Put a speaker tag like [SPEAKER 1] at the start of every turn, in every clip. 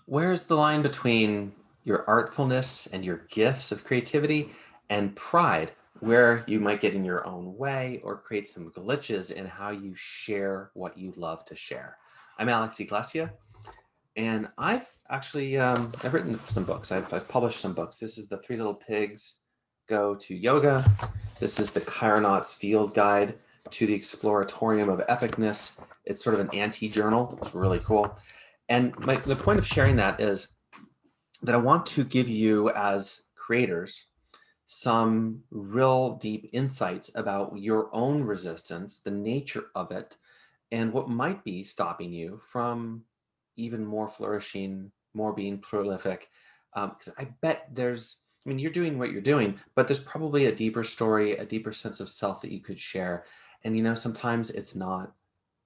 [SPEAKER 1] Where's the line between your artfulness and your gifts of creativity and pride, where you might get in your own way or create some glitches in how you share what you love to share? I'm Alex Iglesia, and I've written some books. I've published some books. This is the Three Little Pigs Go to Yoga. This is the Chironauts Field Guide to the Exploratorium of Epicness. It's sort of an anti-journal. It's really cool. And the point of sharing that is that I want to give you, as creators, some real deep insights about your own resistance, the nature of it, and what might be stopping you from even more flourishing, more being prolific. Because I bet you're doing what you're doing, but there's probably a deeper story, a deeper sense of self that you could share. And sometimes it's not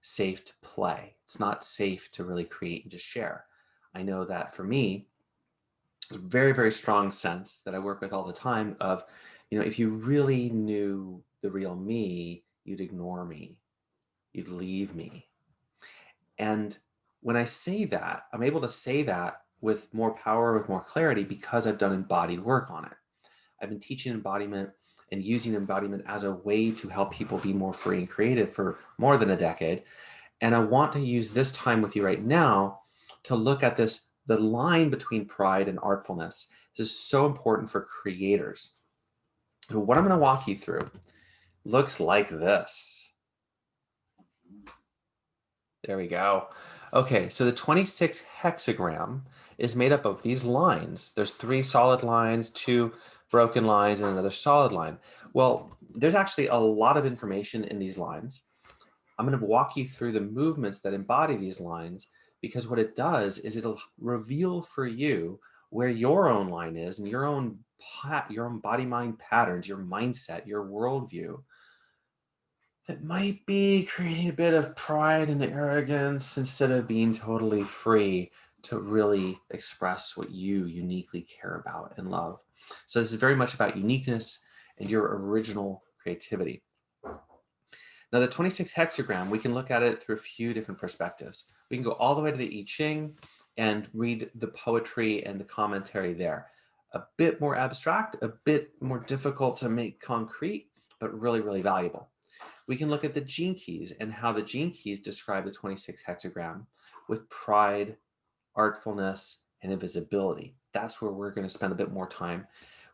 [SPEAKER 1] safe to play. It's not safe to really create and just share. I know that for me, a very, very strong sense that I work with all the time of, if you really knew the real me, you'd ignore me, you'd leave me. And when I say that, I'm able to say that with more power, with more clarity, because I've done embodied work on it. I've been teaching embodiment and using embodiment as a way to help people be more free and creative for more than a decade. And I want to use this time with you right now to look at the line between pride and artfulness. This is so important for creators. So what I'm going to walk you through looks like this. There we go. Okay, so the 26 hexagram is made up of these lines. There's 3 solid lines, 2 broken lines, and another solid line. Well, there's actually a lot of information in these lines. I'm going to walk you through the movements that embody these lines, because what it does is it'll reveal for you where your own line is and your own body-mind patterns, your mindset, your worldview that might be creating a bit of pride and arrogance instead of being totally free to really express what you uniquely care about and love. So this is very much about uniqueness and your original creativity. Now, the 26 hexagram, we can look at it through a few different perspectives. We can go all the way to the I Ching and read the poetry and the commentary there. A bit more abstract, a bit more difficult to make concrete, but really, really valuable. We can look at the gene keys and how the gene keys describe the 26 hexagram with pride, artfulness, and invisibility. That's where we're going to spend a bit more time.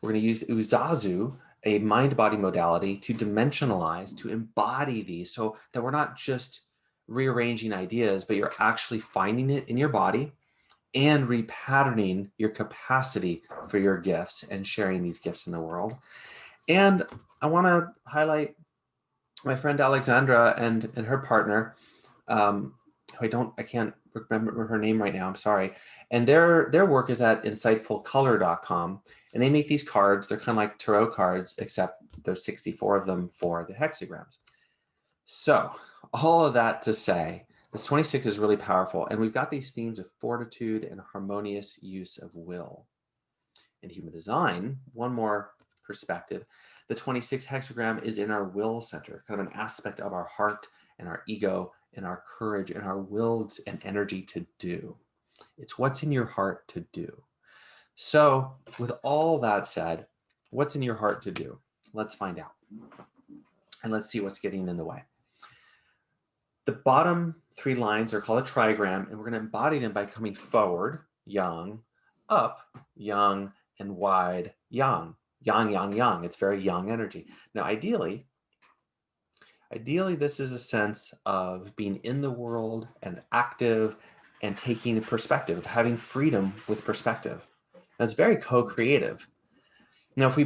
[SPEAKER 1] We're going to use Uzazu, a mind-body modality, to dimensionalize, to embody these, so that we're not just rearranging ideas, but you're actually finding it in your body and repatterning your capacity for your gifts and sharing these gifts in the world. And I want to highlight my friend Alexandra and her partner, who I can't remember her name right now, I'm sorry. And their work is at insightfulcolor.com. And they make these cards. They're kind of like tarot cards, except there's 64 of them for the hexagrams. So all of that to say, this 26 is really powerful. And we've got these themes of fortitude and harmonious use of will. In human design, one more perspective, the 26 hexagram is in our will center, kind of an aspect of our heart and our ego and our courage and our will and energy to do. It's what's in your heart to do. So with all that said, what's in your heart to do? Let's find out. And let's see what's getting in the way. The bottom 3 lines are called a trigram, and we're going to embody them by coming forward, yang, up, yang, and wide, yang. Yang, yang, yang. It's very yang energy. Now, ideally, this is a sense of being in the world and active and taking a perspective, having freedom with perspective. That's very co-creative. Now, if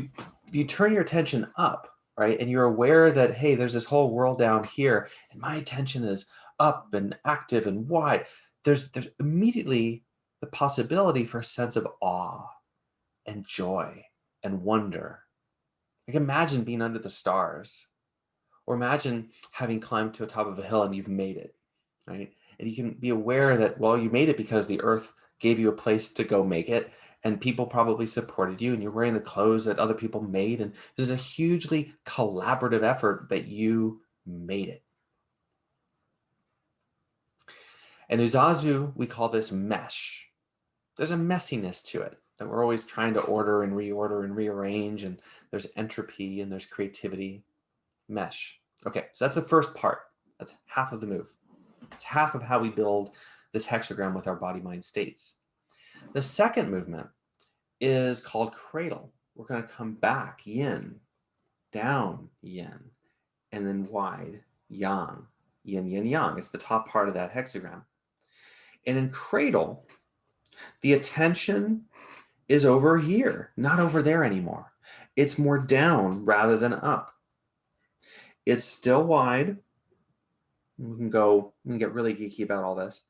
[SPEAKER 1] you turn your attention up, right, and you're aware that, hey, there's this whole world down here, and my attention is up and active and wide, there's immediately the possibility for a sense of awe and joy and wonder. Like, imagine being under the stars, or imagine having climbed to the top of a hill and you've made it, right? And you can be aware that, well, you made it because the earth gave you a place to go make it, and people probably supported you, and you're wearing the clothes that other people made, and this is a hugely collaborative effort that you made it. And Uzazu, we call this mesh. there's a messiness to it that we're always trying to order and rearrange, and there's entropy and there's creativity. Mesh. Okay, so that's the first part. That's half of the move. It's half of how we build this hexagram with our body-mind states. The second movement is called cradle. We're going to come back, yin, down, yin, and then wide, yang, yin, yin, yang. It's the top part of that hexagram. And in cradle, the attention is over here, not over there anymore. It's more down rather than up. It's still wide. We can get really geeky about all this.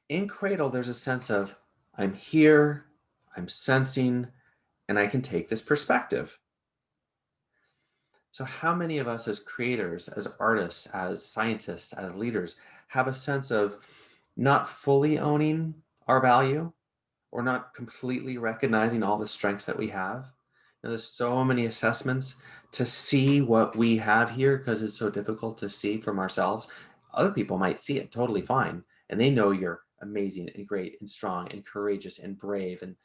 [SPEAKER 1] In cradle, there's a sense of I'm here, I'm sensing, and I can take this perspective. So how many of us as creators, as artists, as scientists, as leaders have a sense of not fully owning our value or not completely recognizing all the strengths that we have? There's so many assessments to see what we have here because it's so difficult to see from ourselves. Other people might see it totally fine, and they know you're amazing and great and strong and courageous and brave and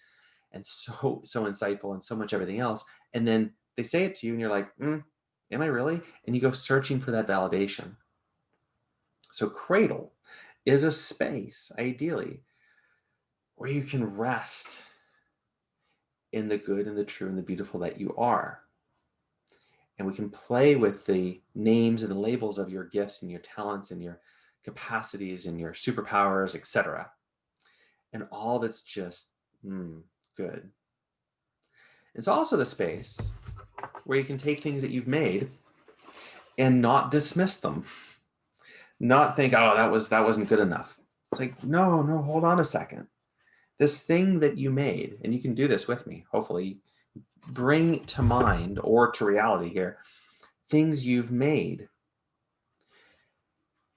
[SPEAKER 1] so insightful and so much everything else. And then they say it to you and you're like, am I really? And you go searching for that validation. So cradle is a space, ideally, where you can rest in the good and the true and the beautiful that you are. And we can play with the names and the labels of your gifts and your talents and your capacities and your superpowers, etc. And all that's just good. It's also the space where you can take things that you've made and not dismiss them. Not think, oh, that wasn't good enough. It's like, no, hold on a second. This thing that you made, and you can do this with me, hopefully, bring to mind or to reality here, things you've made.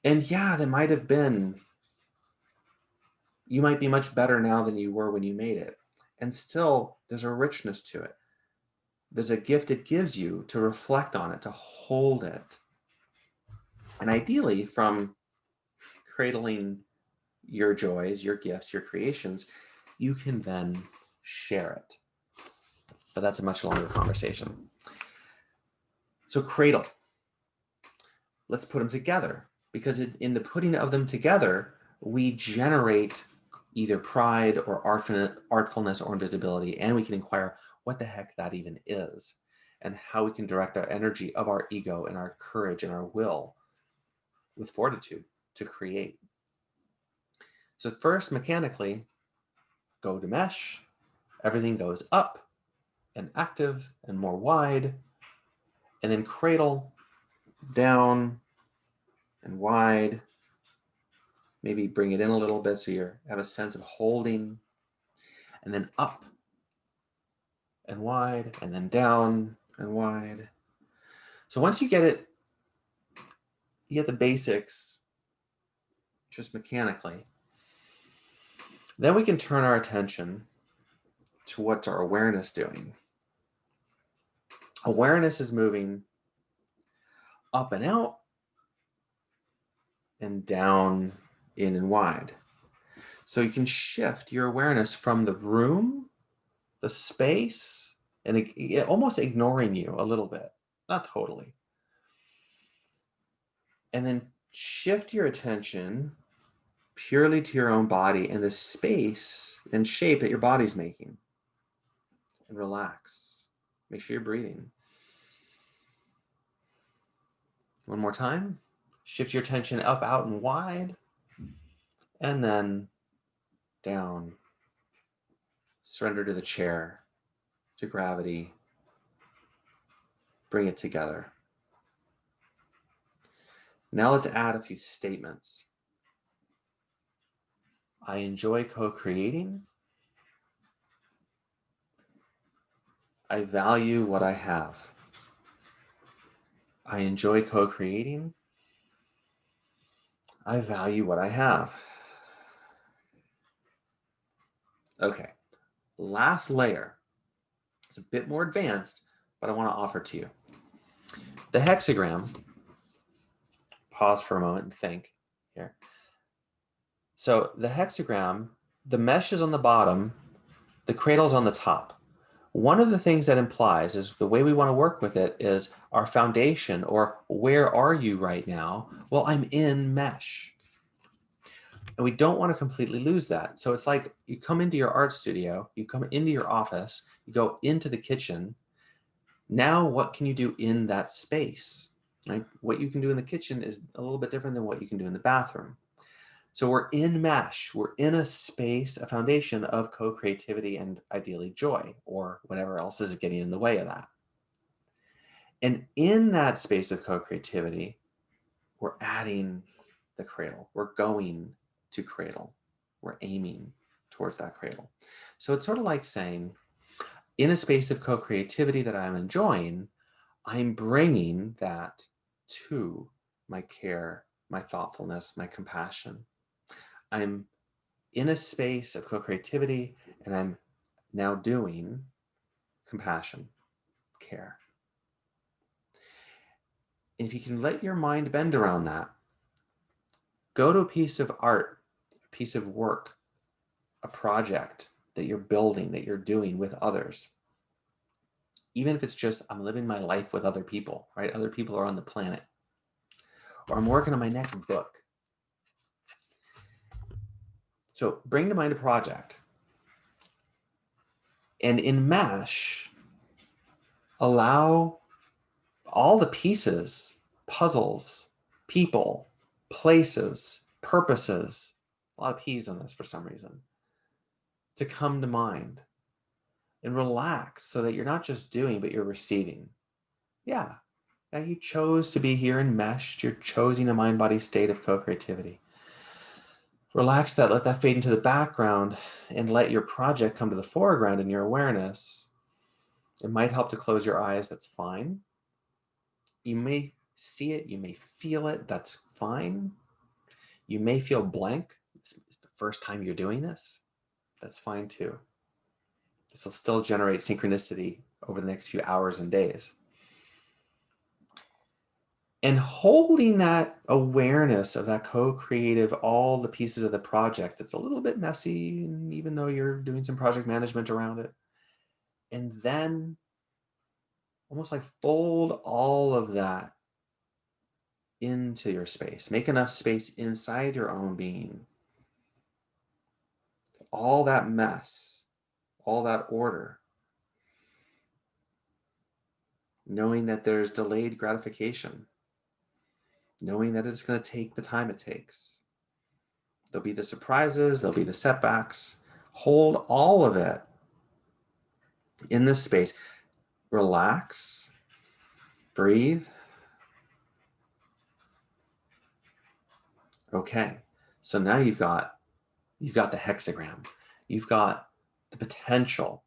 [SPEAKER 1] And yeah, they might have been, you might be much better now than you were when you made it. And still, there's a richness to it. There's a gift it gives you to reflect on it, to hold it. And ideally, from cradling your joys, your gifts, your creations, you can then share it. But that's a much longer conversation. So cradle. Let's put them together, because in the putting of them together, we generate either pride or artfulness or invisibility, and we can inquire what the heck that even is, and how we can direct our energy of our ego and our courage and our will with fortitude to create. So first, mechanically, go to mesh. Everything goes up and active and more wide. And then cradle, down and wide. Maybe bring it in a little bit so you have a sense of holding. And then up and wide, and then down and wide. So once you get it, you get the basics just mechanically. Then we can turn our attention to what's our awareness doing. Awareness is moving up and out and down, in and wide. So you can shift your awareness from the room, the space, and it almost ignoring you a little bit, not totally. And then shift your attention purely to your own body and the space and shape that your body's making. And relax. Make sure you're breathing. One more time. Shift your attention up, out, and wide. And then down. Surrender to the chair, to gravity. Bring it together. Now let's add a few statements. I enjoy co-creating. I value what I have. I enjoy co-creating. I value what I have. Okay, last layer. It's a bit more advanced, but I want to offer to you. The hexagram, pause for a moment and think here. So the hexagram the mesh is on the bottom, the cradle's on the top. One of the things that implies is the way we want to work with it is our foundation, or where are you right now? Well, I'm in mesh. And we don't want to completely lose that. So it's like you come into your art studio, you come into your office, you go into the kitchen. Now, what can you do in that space? Right? What you can do in the kitchen is a little bit different than what you can do in the bathroom. So we're in mesh, we're in a space, a foundation of co-creativity and ideally joy, or whatever else is getting in the way of that. And in that space of co-creativity, we're adding the cradle. We're going to cradle. We're aiming towards that cradle. So it's sort of like saying, in a space of co-creativity that I'm enjoying, I'm bringing that to my care, my thoughtfulness, my compassion. I'm in a space of co-creativity, and I'm now doing compassion, care. And if you can let your mind bend around that, go to a piece of art, a piece of work, a project that you're building, that you're doing with others. Even if it's just, I'm living my life with other people, right? Other people are on the planet. Or I'm working on my next book. So bring to mind a project. And in mesh, allow all the pieces, puzzles, people, places, purposes, a lot of P's in this for some reason, to come to mind. And relax so that you're not just doing, but you're receiving. Yeah, now you chose to be here enmeshed. You're choosing a mind-body state of co-creativity. Relax that, let that fade into the background, and let your project come to the foreground in your awareness. It might help to close your eyes. That's fine. You may see it, you may feel it. That's fine. You may feel blank. It's the first time you're doing this. That's fine too. This will still generate synchronicity over the next few hours and days. And holding that awareness of that co-creative, all the pieces of the project, it's a little bit messy, even though you're doing some project management around it. And then almost like fold all of that into your space. Make enough space inside your own being. All that mess, all that order, knowing that there's delayed gratification, knowing that it's going to take the time it takes. There'll be the surprises, there'll be the setbacks. Hold all of it in this space. Relax, breathe. Okay, so now you've got the hexagram. You've got the potential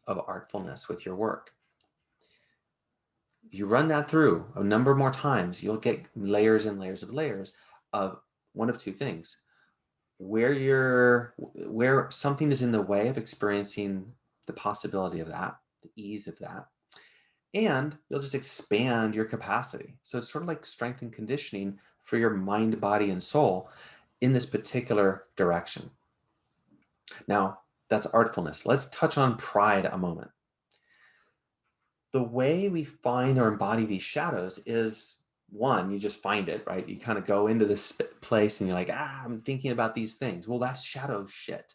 [SPEAKER 1] of artfulness with your work. If you run that through a number more times, you'll get layers and layers of layers of one of two things. Where something is in the way of experiencing the possibility of that, the ease of that, and you'll just expand your capacity. So it's sort of like strength and conditioning for your mind, body, and soul in this particular direction. Now, that's artfulness. Let's touch on pride a moment. The way we find or embody these shadows is, one, you just find it, right? You kind of go into this place and you're like, I'm thinking about these things. Well, that's shadow shit.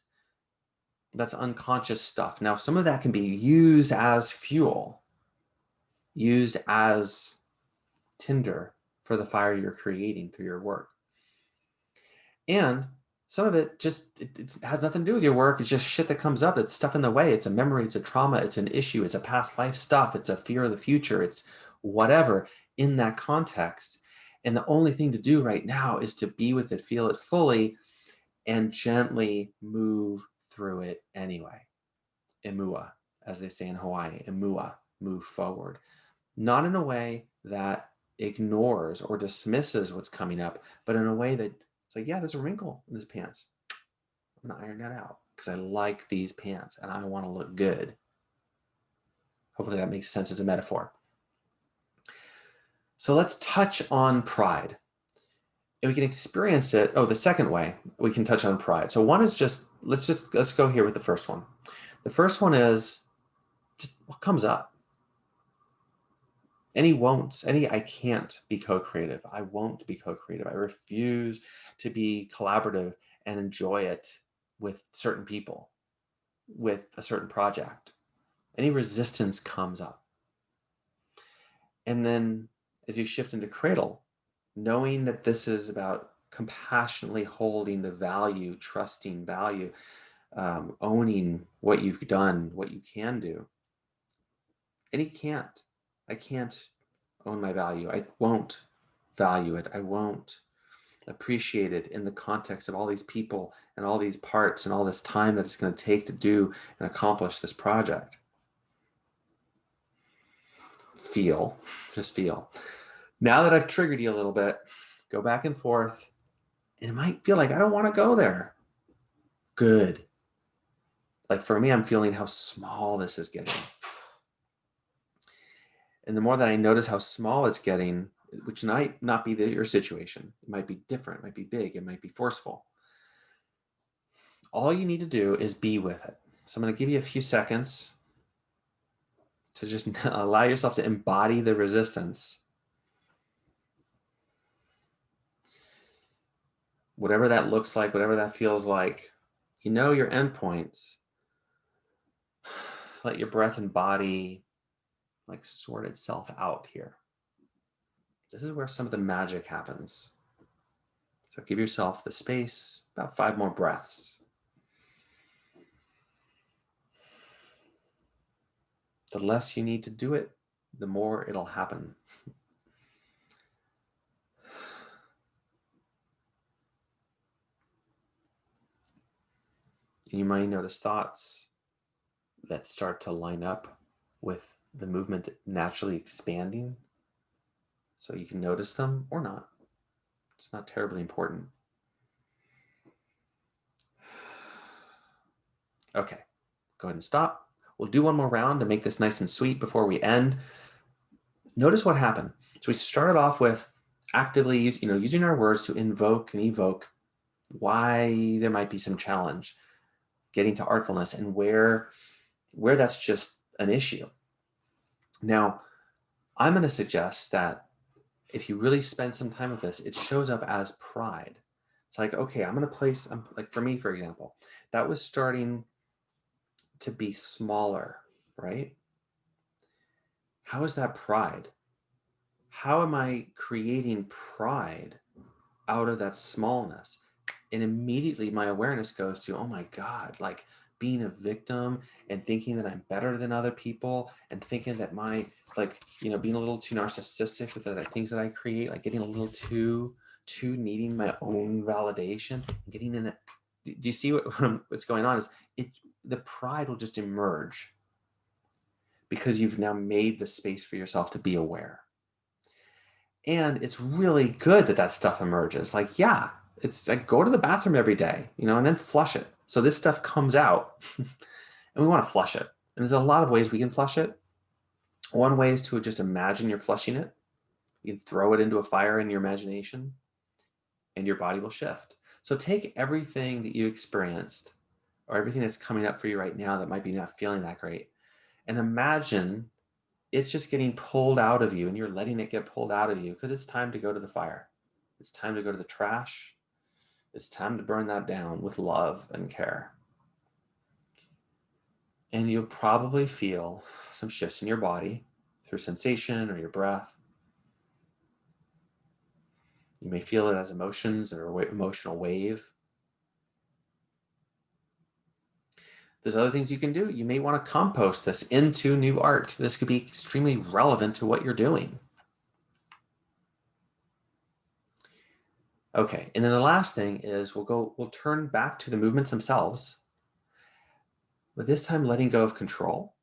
[SPEAKER 1] That's unconscious stuff. Now, some of that can be used as fuel, used as tinder for the fire you're creating through your work. And some of it just, it has nothing to do with your work. It's just shit that comes up. It's stuff in the way. It's a memory. It's a trauma. It's an issue. It's a past life stuff. It's a fear of the future. It's whatever in that context. And the only thing to do right now is to be with it, feel it fully, and gently move through it anyway. Emua, as they say in Hawaii, emua, move forward. Not in a way that ignores or dismisses what's coming up, but in a way that it's like, yeah, there's a wrinkle in this pants. I'm gonna iron that out because I like these pants and I want to look good. Hopefully that makes sense as a metaphor. So let's touch on pride. And we can experience it. Oh, the second way we can touch on pride. So one is let's go here with the first one. The first one is just what comes up. Any won'ts, any I can't be co-creative. I won't be co-creative. I refuse to be collaborative and enjoy it with certain people, with a certain project. Any resistance comes up. And then as you shift into cradle, knowing that this is about compassionately holding the value, trusting value, owning what you've done, what you can do. And he can't. I can't own my value. I won't value it. I won't appreciate it in the context of all these people and all these parts and all this time that it's going to take to do and accomplish this project. Feel, just feel. Now that I've triggered you a little bit, go back and forth. And it might feel like I don't want to go there. Good. Like for me, I'm feeling how small this is getting. And the more that I notice how small it's getting, which might not be your situation, it might be different, it might be big, it might be forceful. All you need to do is be with it. So I'm going to give you a few seconds to just allow yourself to embody the resistance. Whatever that looks like, whatever that feels like, you know your endpoints. Let your breath and body like sort itself out here. This is where some of the magic happens. So give yourself the space, about 5 more breaths. The less you need to do it, the more it'll happen. You might notice thoughts that start to line up with the movement naturally expanding. So you can notice them or not. It's not terribly important. Okay, go ahead and stop. We'll do one more round to make this nice and sweet before we end. Notice what happened. So we started off with actively using our words to invoke and evoke why there might be some challenge, getting to artfulness and where that's just an issue. Now, I'm going to suggest that if you really spend some time with this, it shows up as pride. It's like, okay, I'm going to place, like for me, for example, that was starting to be smaller, right? How is that pride? How am I creating pride out of that smallness? And immediately my awareness goes to, oh my God, like being a victim and thinking that I'm better than other people and thinking that being a little too narcissistic with the things that I create, like getting a little too needing my own validation, getting in it. Do you see what's going on is the pride will just emerge because you've now made the space for yourself to be aware. And it's really good that stuff emerges. Like, yeah, it's like go to the bathroom every day, and then flush it. So this stuff comes out and we want to flush it. And there's a lot of ways we can flush it. One way is to just imagine you're flushing it. You can throw it into a fire in your imagination and your body will shift. So take everything that you experienced or everything that's coming up for you right now that might be not feeling that great and imagine it's just getting pulled out of you and you're letting it get pulled out of you because it's time to go to the fire. It's time to go to the trash. It's time to burn that down with love and care. And you'll probably feel some shifts in your body through sensation or your breath. You may feel it as emotions or emotional wave. There's other things you can do. You may want to compost this into new art. This could be extremely relevant to what you're doing. Okay, and then the last thing is we'll turn back to the movements themselves, but this time letting go of control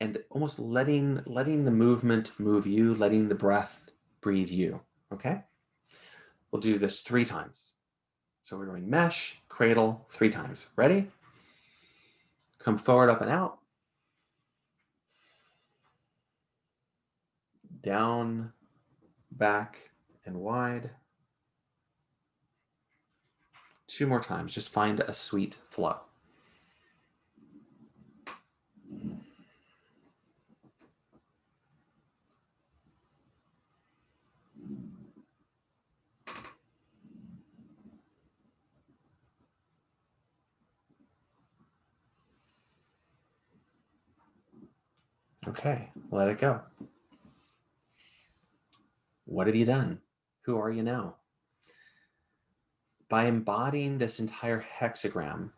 [SPEAKER 1] and almost letting the movement move you, letting the breath breathe you, okay? We'll do this 3 times. So we're going mesh, cradle, 3 times. Ready? Come forward, up and out. Down, back, and wide. 2 more times. Just find a sweet flow. Okay, let it go. What have you done? Who are you now? By embodying this entire hexagram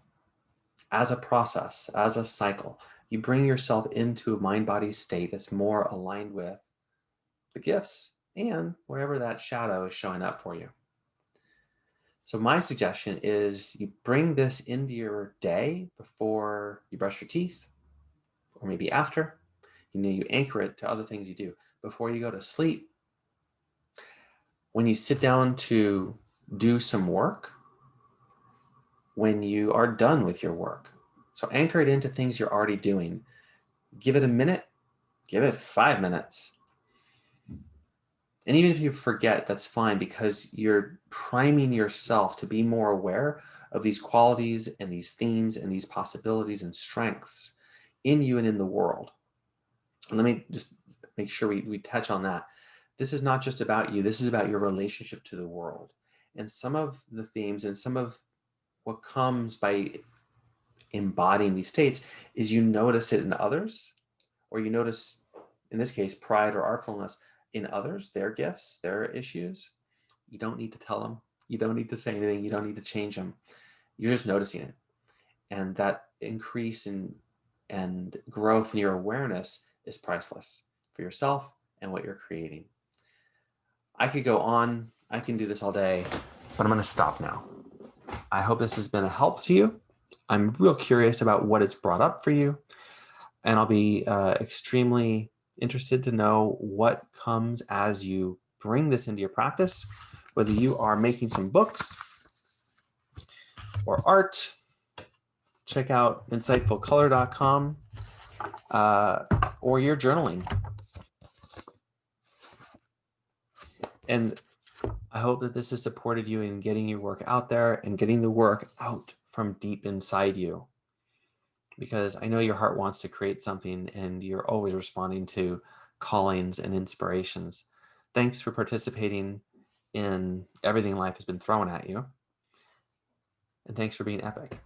[SPEAKER 1] as a process, as a cycle, you bring yourself into a mind-body state that's more aligned with the gifts and wherever that shadow is showing up for you. So my suggestion is you bring this into your day before you brush your teeth, or maybe after. You anchor it to other things you do before you go to sleep. When you sit down to do some work, when you are done with your work. So anchor it into things you're already doing. Give it a minute, give it 5 minutes. And even if you forget, that's fine, because you're priming yourself to be more aware of these qualities and these themes and these possibilities and strengths in you and in the world. And let me just make sure we touch on that. This is not just about you. This is about your relationship to the world. And some of the themes and some of what comes by embodying these states is you notice it in others, or you notice, in this case, pride or artfulness in others, their gifts, their issues. You don't need to tell them. You don't need to say anything. You don't need to change them. You're just noticing it. And that increase and growth in your awareness is priceless for yourself and what you're creating. I could go on. I can do this all day, but I'm going to stop now. I hope this has been a help to you. I'm real curious about what it's brought up for you, and I'll be extremely interested to know what comes as you bring this into your practice, whether you are making some books or art. Check out insightfulcolor.com, or you're journaling. And I hope that this has supported you in getting your work out there and getting the work out from deep inside you. Because I know your heart wants to create something, and you're always responding to callings and inspirations. Thanks for participating in everything life has been throwing at you. And thanks for being epic.